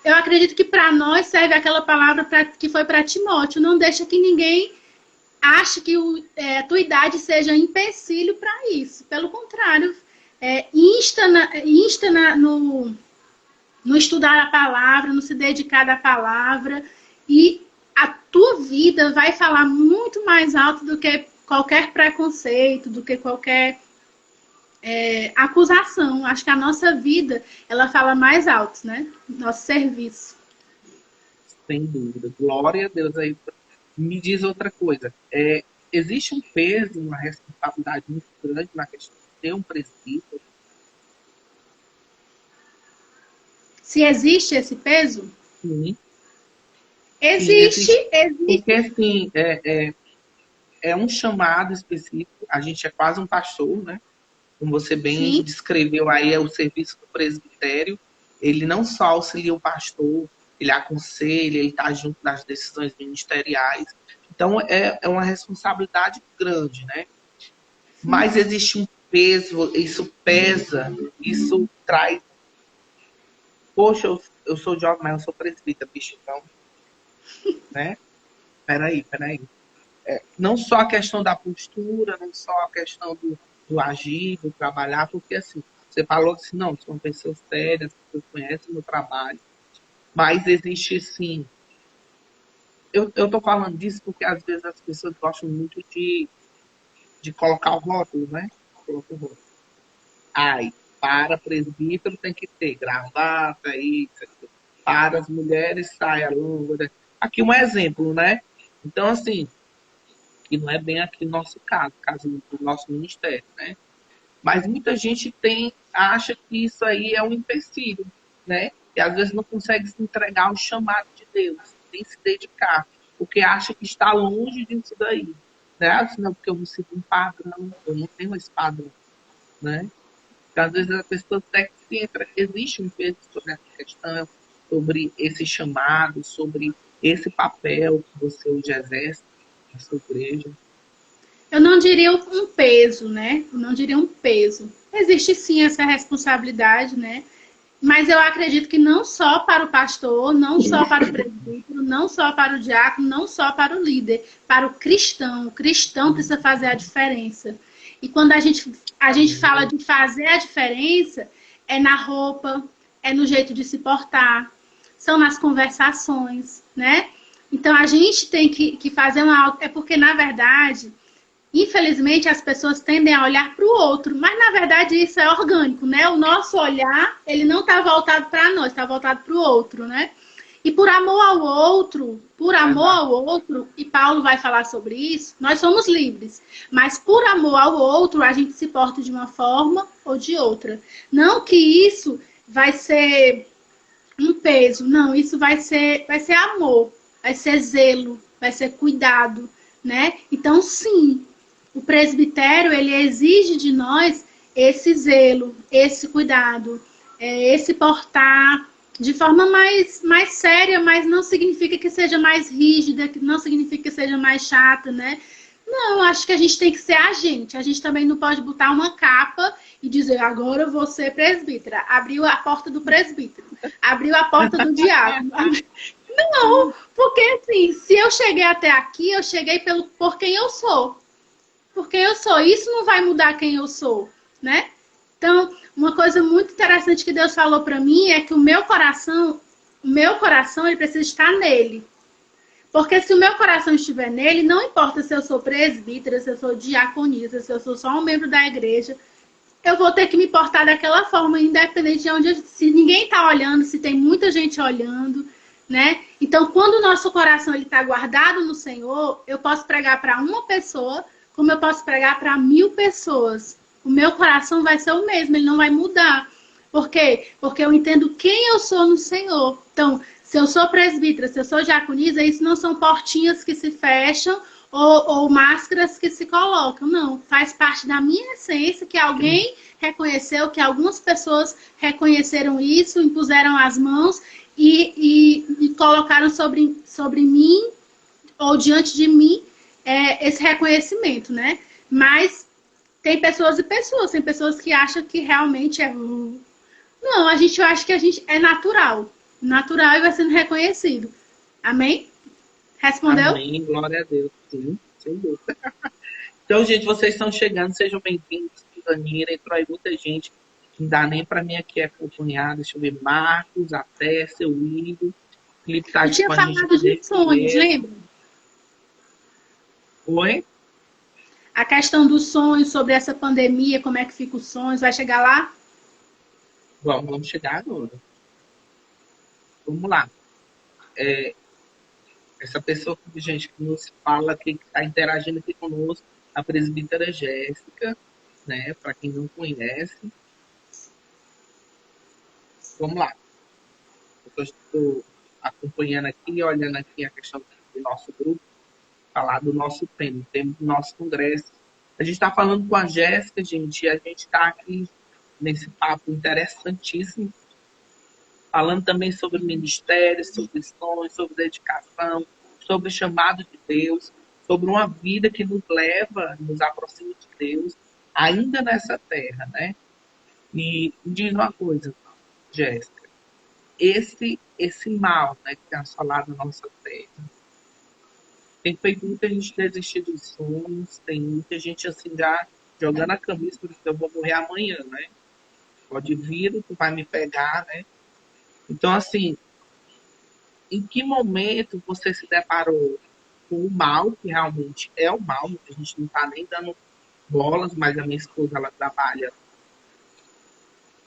eu acredito que para nós serve aquela palavra que foi para Timóteo. Não deixa que ninguém ache que a tua idade seja empecilho para isso. Pelo contrário, insta no estudar a palavra, no se dedicar à palavra, e a tua vida vai falar muito mais alto do que qualquer preconceito, do que qualquer acusação. Acho que a nossa vida, ela fala mais alto, né? Nosso serviço. Sem dúvida. Glória a Deus aí. Me diz outra coisa. Existe um peso, uma responsabilidade muito grande na questão de ter um presbítero? Se existe esse peso? Sim. Existe. Porque, assim, é um chamado específico. A gente é quase um pastor, né? Como você bem Sim. descreveu aí, é o serviço do presbitério. Ele não só auxilia o pastor, ele aconselha, ele está junto nas decisões ministeriais. Então, é uma responsabilidade grande, né? Mas existe um peso, isso pesa, isso traz... Poxa, eu sou jovem, mas eu sou presbítero, bicho, então... Né? Peraí. Não só a questão da postura, não só a questão do agir, do trabalhar, porque assim, você falou assim, não, são pessoas sérias, pessoas conhecem o meu trabalho, mas existe sim. Eu tô falando disso porque às vezes as pessoas gostam muito de colocar o rótulo, né? Coloca o rótulo. Para presbítero tem que ter gravata, isso. Para as mulheres, saia longa. Aqui um exemplo, né? Então, assim, que não é bem aqui no nosso caso do nosso ministério, né? Mas muita gente acha que isso aí é um empecilho, né? E às vezes não consegue se entregar ao chamado de Deus, nem se dedicar, porque acha que está longe disso daí, né? Assim, não, porque eu não sigo um padrão, eu não tenho esse padrão, né? Então, às vezes a pessoa até que se entra, existe um peso sobre essa questão, sobre esse chamado, sobre esse papel que você hoje exerce na sua igreja. Eu não diria um peso, né? Eu não diria um peso. Existe sim essa responsabilidade, né? Mas eu acredito que não só para o pastor, não só para o presbítero, não só para o diácono, não só para o líder, para o cristão. O cristão precisa fazer a diferença. E quando a gente fala de fazer a diferença, é na roupa, é no jeito de se portar, são nas conversações, né? Então, a gente tem que fazer uma... É porque, na verdade, infelizmente, as pessoas tendem a olhar para o outro, mas, na verdade, isso é orgânico, né? O nosso olhar, ele não está voltado para nós, está voltado para o outro, né? E por amor ao outro, e Paulo vai falar sobre isso, nós somos livres. Mas por amor ao outro, a gente se porta de uma forma ou de outra. Não que isso vai ser um peso, não, isso vai ser amor, vai ser zelo, vai ser cuidado, né? Então, sim, o presbitério, ele exige de nós esse zelo, esse cuidado, esse portar de forma mais séria, mas não significa que seja mais rígida, não significa que seja mais chata, né? Não, acho que a gente tem que ser a gente. A gente também não pode botar uma capa e dizer, agora eu vou ser presbítera. Abriu a porta do presbítero. Abriu a porta do diácono. Não, porque assim, se eu cheguei até aqui, eu cheguei por quem eu sou. Por quem eu sou. Isso não vai mudar quem eu sou, né? Então, uma coisa muito interessante que Deus falou para mim é que o meu coração ele precisa estar nele. Porque se o meu coração estiver nele, não importa se eu sou presbítera, se eu sou diaconisa, se eu sou só um membro da igreja, eu vou ter que me portar daquela forma, independente de onde, se ninguém está olhando, se tem muita gente olhando, né? Então, quando o nosso coração está guardado no Senhor, eu posso pregar para uma pessoa, como eu posso pregar para 1000 pessoas. O meu coração vai ser o mesmo, ele não vai mudar. Por quê? Porque eu entendo quem eu sou no Senhor. Então, se eu sou presbítera, se eu sou diaconisa, isso não são portinhas que se fecham ou máscaras que se colocam. Não, faz parte da minha essência, que alguém reconheceu, que algumas pessoas reconheceram isso, impuseram as mãos e colocaram sobre mim, ou diante de mim, esse reconhecimento, né? Mas tem pessoas e pessoas, tem pessoas que acham que realmente é... Não, eu acho que a gente é natural. Natural e vai sendo reconhecido. Amém? Respondeu? Amém, glória a Deus. Sim, sem dúvida. Então, gente, vocês estão chegando, sejam bem-vindos. Danira, entrou aí muita gente. Não dá nem para mim aqui acompanhar. Deixa eu ver. Marcos, até seu William. Felipe tá Eu tinha com a gente falado de sonhos, lembra? Oi? A questão dos sonhos, sobre essa pandemia, como é que fica os sonhos, vai chegar lá? Vamos chegar agora. Vamos lá. Essa pessoa, gente, que nos fala, que está interagindo aqui conosco, a presbítera Jéssica, né? Para quem não conhece. Vamos lá. Eu estou acompanhando aqui, olhando aqui a questão do nosso grupo, falar do nosso tema do nosso congresso. A gente está falando com a Jéssica, gente, e a gente está aqui nesse papo interessantíssimo, falando também sobre ministério, sobre sonhos, sobre dedicação, sobre o chamado de Deus, sobre uma vida que nos leva, nos aproxima de Deus, ainda nessa terra, né? E diz uma coisa, Jéssica, esse mal, né, que tem assolado a nossa terra, tem feito muita gente desistir dos sonhos, tem muita gente assim já jogando a camisa, porque eu vou morrer amanhã, né? Pode vir, tu vai me pegar, né? Então, assim, em que momento você se deparou com o mal, que realmente é o mal, a gente não está nem dando bolas, mas a minha esposa, ela trabalha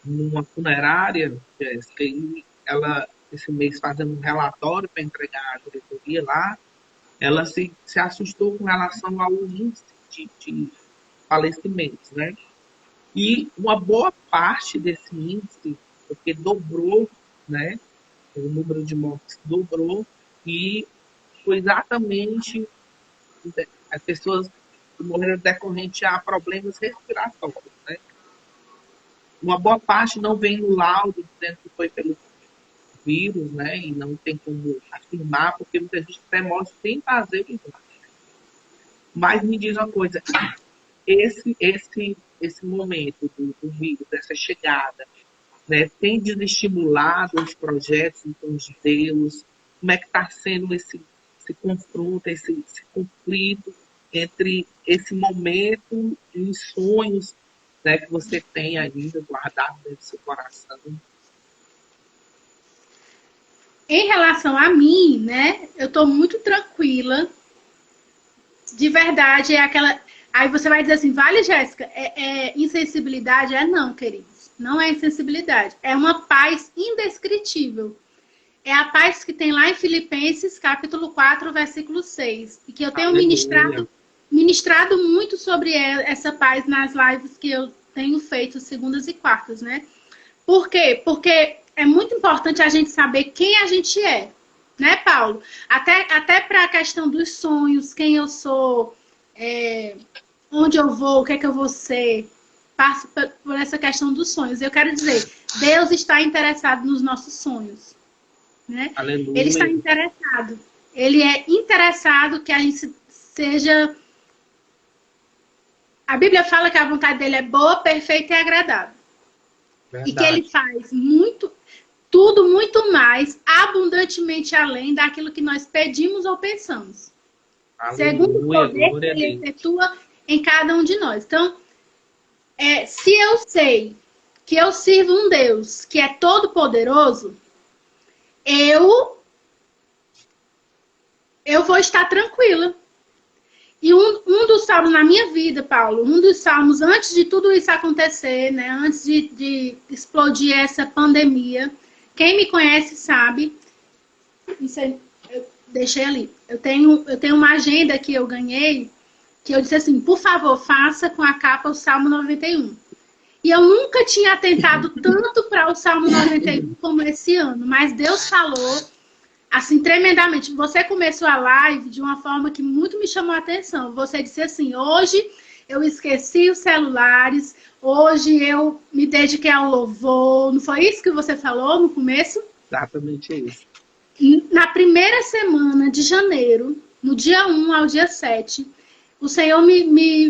numa funerária, Jéssica, e ela, esse mês, fazendo um relatório para entregar à diretoria lá, ela se assustou com relação ao índice de falecimentos, né? E uma boa parte desse índice, porque dobrou, né? O número de mortes dobrou, e foi exatamente as pessoas que morreram decorrente a problemas respiratórios, né? Uma boa parte não vem no laudo dizendo que foi pelo vírus, né? E não tem como afirmar, porque muita gente até morre sem fazer o exame. Mas me diz uma coisa, esse momento do vírus, dessa chegada, né, tem desestimulado os projetos então, de Deus? Como é que está sendo esse confronto, esse conflito entre esse momento e os sonhos, né, que você tem ainda guardado dentro do seu coração? em relação a mim, né? Eu tô muito tranquila. De verdade, é aquela... Aí você vai dizer assim, vale, Jéssica, é insensibilidade? Não, queridos. Não é insensibilidade. É uma paz indescritível. É a paz que tem lá em Filipenses, capítulo 4, versículo 6. E que eu tenho ministrado muito sobre essa paz nas lives que eu tenho feito segundas e quartas, né? Por quê? Porque é muito importante a gente saber quem a gente é. Né, Paulo? Até para a questão dos sonhos, quem eu sou, onde eu vou, o que é que eu vou ser. Passo por essa questão dos sonhos. Eu quero dizer, Deus está interessado nos nossos sonhos. Né? Aleluia. Ele está interessado. Ele é interessado que a gente seja... A Bíblia fala que a vontade dele é boa, perfeita e agradável. Verdade. E que ele faz tudo muito mais, abundantemente além daquilo que nós pedimos ou pensamos. Aleluia, segundo o poder que ele efetua em cada um de nós. Então, se eu sei que eu sirvo um Deus que é todo poderoso, eu vou estar tranquila. E um dos salmos na minha vida, Paulo, um dos salmos antes de tudo isso acontecer, né, antes de explodir essa pandemia, quem me conhece sabe, isso aí, eu deixei ali, eu tenho uma agenda que eu ganhei, que eu disse assim, por favor, faça com a capa o Salmo 91. E eu nunca tinha atentado tanto para o Salmo 91 como esse ano, mas Deus falou assim, tremendamente. Você começou a live de uma forma que muito me chamou a atenção. Você disse assim, hoje eu esqueci os celulares, hoje eu me dediquei ao louvor. Não foi isso que você falou no começo? Exatamente isso. Na primeira semana de janeiro, no dia 1 ao dia 7, o Senhor me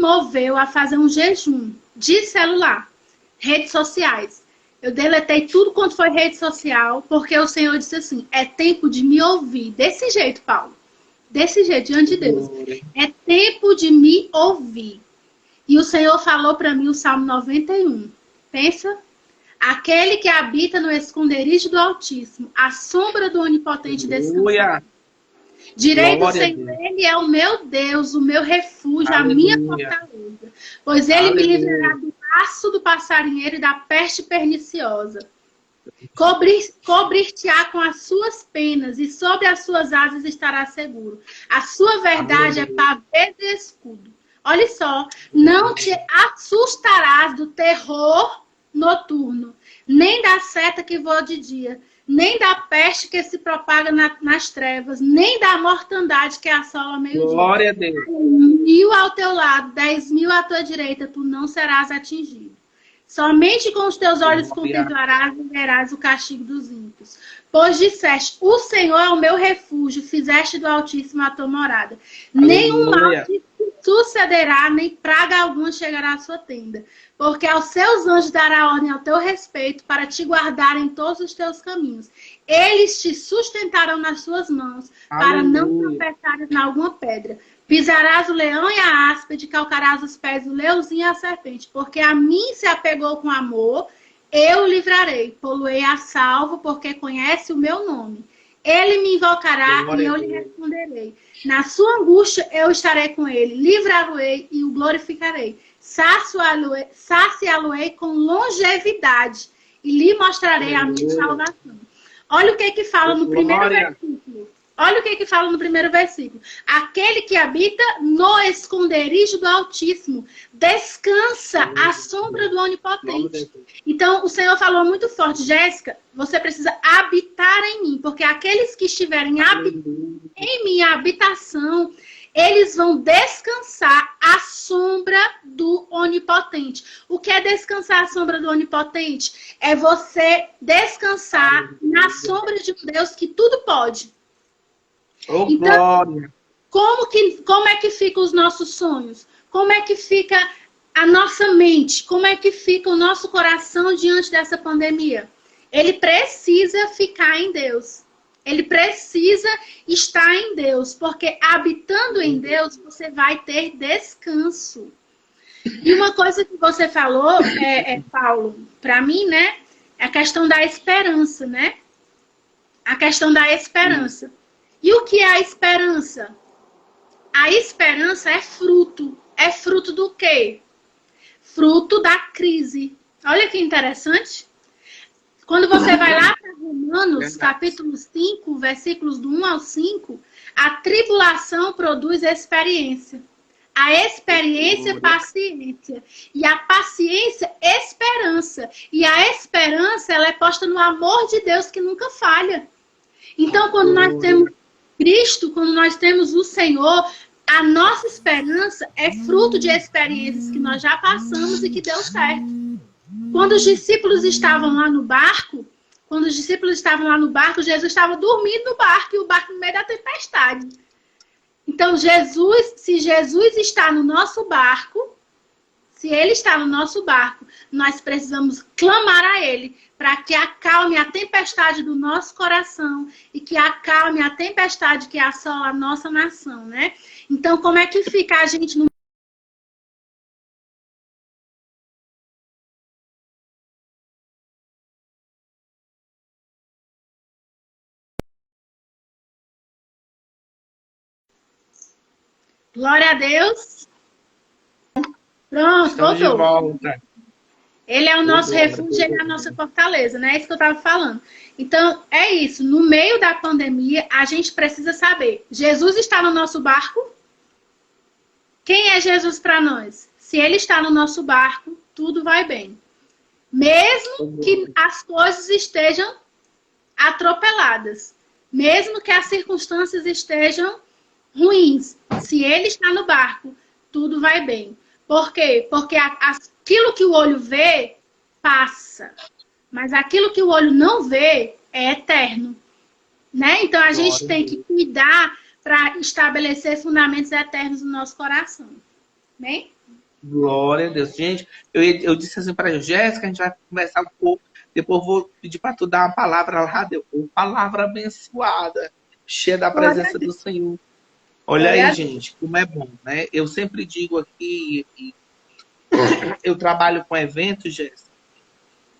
moveu a fazer um jejum de celular, redes sociais. Eu deletei tudo quanto foi rede social, porque o Senhor disse assim, é tempo de me ouvir. Desse jeito, Paulo. Desse jeito, diante de Deus. É tempo de me ouvir. E o Senhor falou para mim o Salmo 91. Pensa, aquele que habita no esconderijo do Altíssimo, a sombra do Onipotente descansa. Direi do Senhor, Ele é o meu Deus, o meu refúgio, a minha fortaleza. Pois Ele me livrará do laço do passarinheiro e da peste perniciosa. Cobrir-te-á com as suas penas e sobre as suas asas estará seguro. A sua verdade é pavê de escudo. Olha só, não te assustarás do terror noturno, nem da seta que voa de dia, nem da peste que se propaga nas trevas, nem da mortandade que assola ao meio-dia. Glória a Deus. 1.000 ao teu lado, 10.000 à tua direita, tu não serás atingido. Somente com os teus olhos contemplarás e verás o castigo dos ímpios. Pois disseste, o Senhor é o meu refúgio, fizeste do Altíssimo a tua morada. Nenhum mal te sucederá, nem praga alguma chegará à sua tenda. Porque aos seus anjos dará ordem ao teu respeito para te guardar em todos os teus caminhos. Eles te sustentarão nas suas mãos, para não tropeçares em alguma pedra. Pisarás o leão e a áspide, calcarás os pés do leãozinho e a serpente. Porque a mim se apegou com amor, eu o livrarei. Poluei a salvo, porque conhece o meu nome. Ele me invocará e eu lhe responderei. Na sua angústia eu estarei com ele, livrá-lo-ei e o glorificarei. Saciá-lo-ei com longevidade e lhe mostrarei a minha salvação. Olha o que fala no primeiro versículo. Olha o que fala no primeiro versículo. Aquele que habita no esconderijo do Altíssimo descansa à sombra do Onipotente. Então, o Senhor falou muito forte, Jéssica, você precisa habitar em mim, porque aqueles que estiverem em minha habitação, eles vão descansar à sombra do Onipotente. O que é descansar à sombra do Onipotente? É você descansar na sombra de um Deus que tudo pode. Então, como é que ficam os nossos sonhos? Como é que fica a nossa mente? Como é que fica o nosso coração diante dessa pandemia? Ele precisa ficar em Deus. Ele precisa estar em Deus, porque habitando em Deus, você vai ter descanso. E uma coisa que você falou, Paulo, para mim, né, é a questão da esperança, né? A questão da esperança. E o que é a esperança? A esperança é fruto. É fruto do quê? Fruto da crise. Olha que interessante. Quando você vai lá para Romanos, capítulo 5, versículos do 1 ao 5, a tribulação produz experiência. A experiência, paciência. E a paciência, esperança. E a esperança, ela é posta no amor de Deus que nunca falha. Então, quando nós temos Cristo, quando nós temos o Senhor, a nossa esperança é fruto de experiências que nós já passamos e que deu certo. Quando os discípulos estavam lá no barco, Jesus estava dormindo no barco e o barco no meio da tempestade. Então, se Jesus está no nosso barco, se ele está no nosso barco, nós precisamos clamar a ele para que acalme a tempestade do nosso coração e que acalme a tempestade que assola a nossa nação, né? Então, como é que fica a gente no Glória a Deus. Pronto, Estamos voltou. de volta. Ele é o nosso refúgio, ele é a nossa fortaleza, né? É isso que eu estava falando. Então, é isso. No meio da pandemia, a gente precisa saber. Jesus está no nosso barco? Quem é Jesus para nós? Se ele está no nosso barco, tudo vai bem. Mesmo que as coisas estejam atropeladas. Mesmo que as circunstâncias estejam ruins. Se ele está no barco, tudo vai bem. Por quê? Porque aquilo que o olho vê, passa. Mas aquilo que o olho não vê, é eterno. Né? Então, a gente tem que cuidar para estabelecer fundamentos eternos no nosso coração. Bem? Glória a Deus. Gente, eu disse assim para a Jéssica, a gente vai conversar um pouco, depois eu vou pedir para tu dar uma palavra lá, uma palavra abençoada, cheia da presença do Senhor. Olha aí, gente, como é bom, né? Eu sempre digo aqui, eu trabalho com eventos, Jéssica,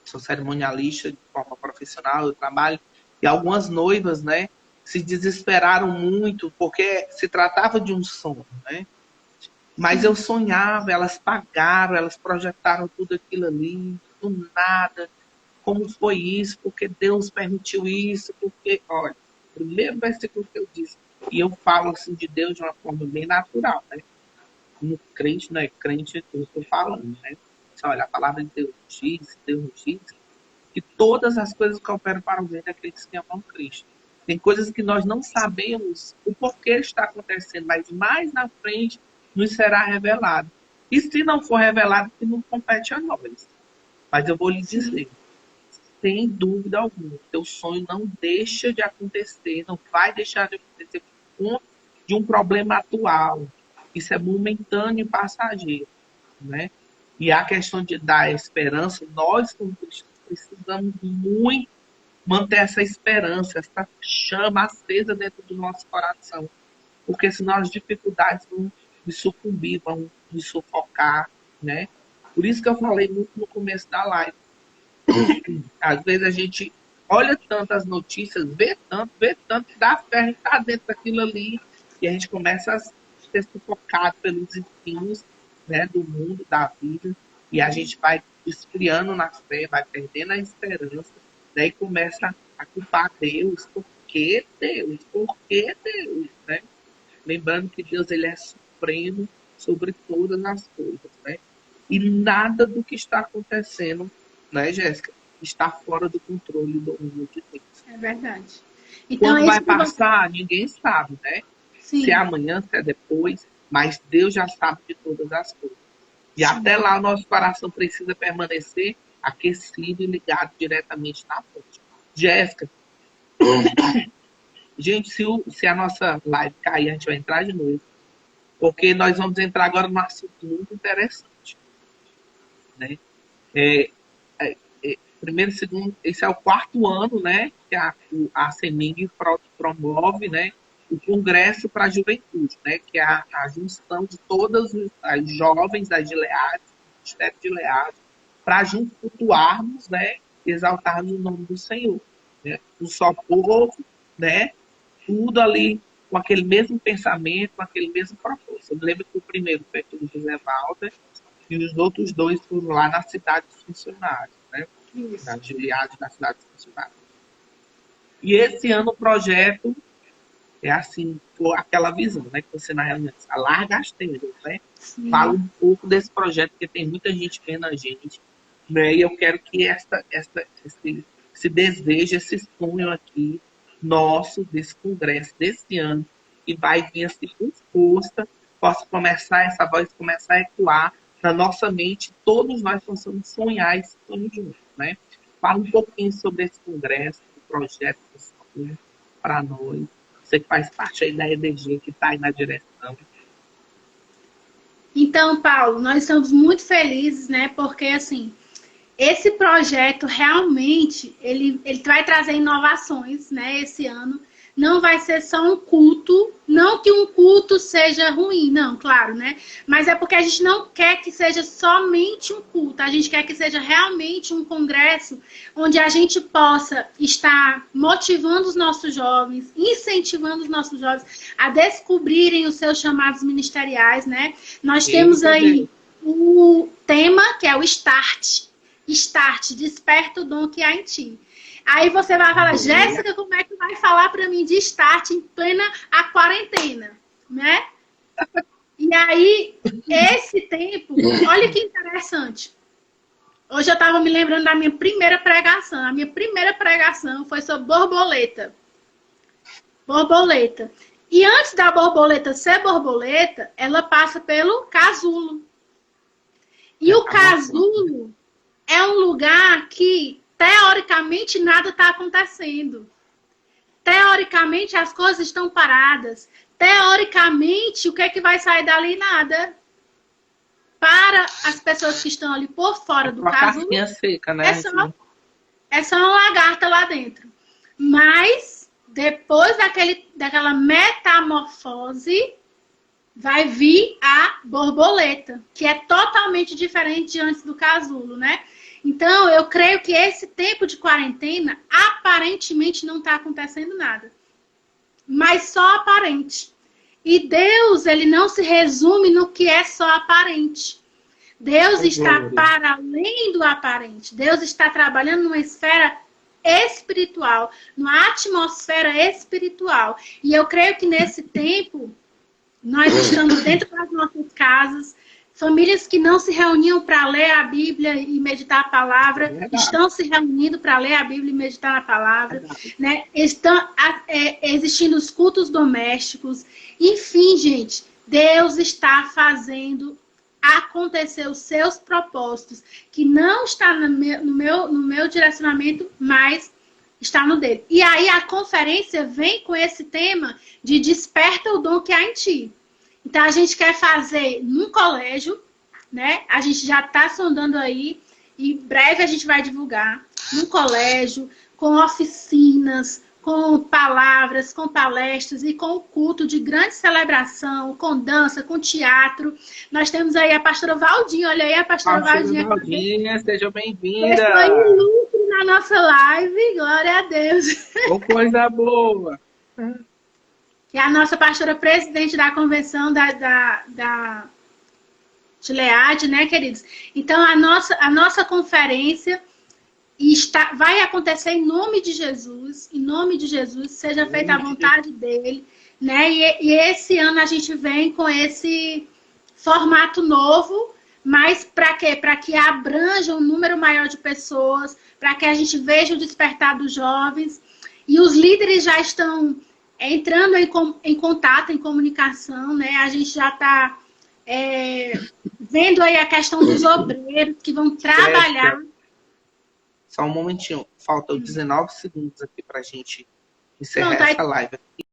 sou cerimonialista de forma profissional, eu trabalho, e algumas noivas, né, se desesperaram muito, porque se tratava de um sonho, né? Mas eu sonhava, elas pagaram, elas projetaram tudo aquilo ali, do nada. Como foi isso? Porque Deus permitiu isso? Porque, olha, o primeiro versículo que eu disse, e eu falo assim de Deus de uma forma bem natural, né? Como crente, não é crente, eu estou falando, né? Olha, a palavra de Deus diz que todas as coisas cooperam para o bem daqueles que amam Cristo. Tem coisas que nós não sabemos o porquê está acontecendo, mas mais na frente nos será revelado. E se não for revelado, que não compete a nós. Mas eu vou lhe dizer, sem dúvida alguma, teu sonho não deixa de acontecer, não vai deixar de acontecer por conta de um problema atual. Isso é momentâneo e passageiro, né? E a questão de dar esperança, nós como cristãos precisamos muito manter essa esperança, essa chama acesa dentro do nosso coração. Porque senão as dificuldades vão nos sucumbir, vão nos sufocar, né? Por isso que eu falei muito no começo da live. Às vezes a gente olha tantas notícias, vê tanto, dá fé, a gente está dentro daquilo ali, e a gente começa a ser sufocado pelos espinhos, né, do mundo, da vida, e a gente vai esfriando na fé, vai perdendo a esperança, daí começa a culpar Deus, por que Deus, né? Lembrando que Deus, ele é supremo sobre todas as coisas, né? E nada do que está acontecendo, né, Jéssica, está fora do controle do mundo de Deus. É verdade. Então, quando vai passar, ninguém sabe, né? Sim. Se é amanhã, se é depois, mas Deus já sabe de todas as coisas. E até lá, o nosso coração precisa permanecer aquecido e ligado diretamente na fonte. Jéssica, gente, se a nossa live cair, a gente vai entrar de novo, porque nós vamos entrar agora num assunto muito interessante, né? Primeiro, segundo, esse é o 4º ano, né, que a CEMIG promove, né, o Congresso para a Juventude, né, que é a junção de todas as jovens das Gilead, do Ministério de Gilead, para juntos cultuarmos, né, exaltarmos o nome do Senhor, né? Um só povo, né? Tudo ali com aquele mesmo pensamento, com aquele mesmo propósito. Eu me lembro que o primeiro foi o José Walter e os outros dois foram lá na cidade dos funcionários, né? Isso. Na Giliade, na cidade dos funcionários. E esse ano o projeto é assim, com aquela visão, né? Que você na reunião alarga as tendas, né? Sim. Fala um pouco desse projeto, porque tem muita gente vendo a gente, né? E eu quero que esse desejo, esse sonho aqui, nosso, desse congresso, desse ano, que vai vir assim com força, possa começar, essa voz começar a ecoar na nossa mente, todos nós possamos sonhar esse sonho juntos, né? Fala um pouquinho sobre esse congresso, o projeto para nós. Você que faz parte aí da EDG, que está aí na direção. Então, Paulo, nós estamos muito felizes, né? Porque, assim, esse projeto realmente, ele vai trazer inovações, né? Esse ano. Não vai ser só um culto, não que um culto seja ruim, não, claro, né? Mas é porque a gente não quer que seja somente um culto, a gente quer que seja realmente um congresso onde a gente possa estar motivando os nossos jovens, incentivando os nossos jovens a descobrirem os seus chamados ministeriais, né? Nós temos aí o tema que é o Start. Start, desperta o dom que há em ti. Aí você vai falar, Jéssica, como é que vai falar para mim de start em plena a quarentena, né? E aí, esse tempo, olha que interessante. Hoje eu estava me lembrando da minha primeira pregação. A minha primeira pregação foi sobre borboleta. Borboleta. E antes da borboleta ser borboleta, ela passa pelo casulo. E o casulo é um lugar que teoricamente, nada está acontecendo. Teoricamente, as coisas estão paradas. Teoricamente, o que é que vai sair dali? Nada. Para as pessoas que estão ali por fora do casulo, seca, né? é só uma lagarta lá dentro. Mas, depois daquela metamorfose, vai vir a borboleta, que é totalmente diferente de antes do casulo, né? Então, eu creio que esse tempo de quarentena, aparentemente não está acontecendo nada. Mas só aparente. E Deus, ele não se resume no que é só aparente. Deus está para além do aparente. Deus está trabalhando numa esfera espiritual, numa atmosfera espiritual. E eu creio que nesse tempo, nós estamos dentro das nossas casas. Famílias que não se reuniam para ler a Bíblia e meditar a palavra, estão se reunindo para ler a Bíblia e meditar a palavra, né? Estão existindo os cultos domésticos. Enfim, gente, Deus está fazendo acontecer os seus propósitos, que não está no meu direcionamento, mas está no dele. E aí a conferência vem com esse tema de desperta o dom que há em ti. Então, a gente quer fazer num colégio, né? A gente já está sondando aí, e em breve a gente vai divulgar, num colégio, com oficinas, com palavras, com palestras e com culto de grande celebração, com dança, com teatro. Nós temos aí a pastora Valdinha, olha aí a pastora Valdinha. Valdinha, seja bem-vinda. Foi ilustre na nossa live, glória a Deus. Oh, coisa boa. Que é a nossa pastora presidente da convenção da Gileade, né, queridos? Então, a nossa conferência vai acontecer em nome de Jesus, seja feita a vontade dele, né? E esse ano a gente vem com esse formato novo, mas para quê? Para que abranja um número maior de pessoas, para que a gente veja o despertar dos jovens. E os líderes já estão entrando em contato, em comunicação, né? A gente já está vendo aí a questão dos obreiros que vão trabalhar. Só um momentinho, faltam 19 segundos aqui para a gente encerrar essa live aqui.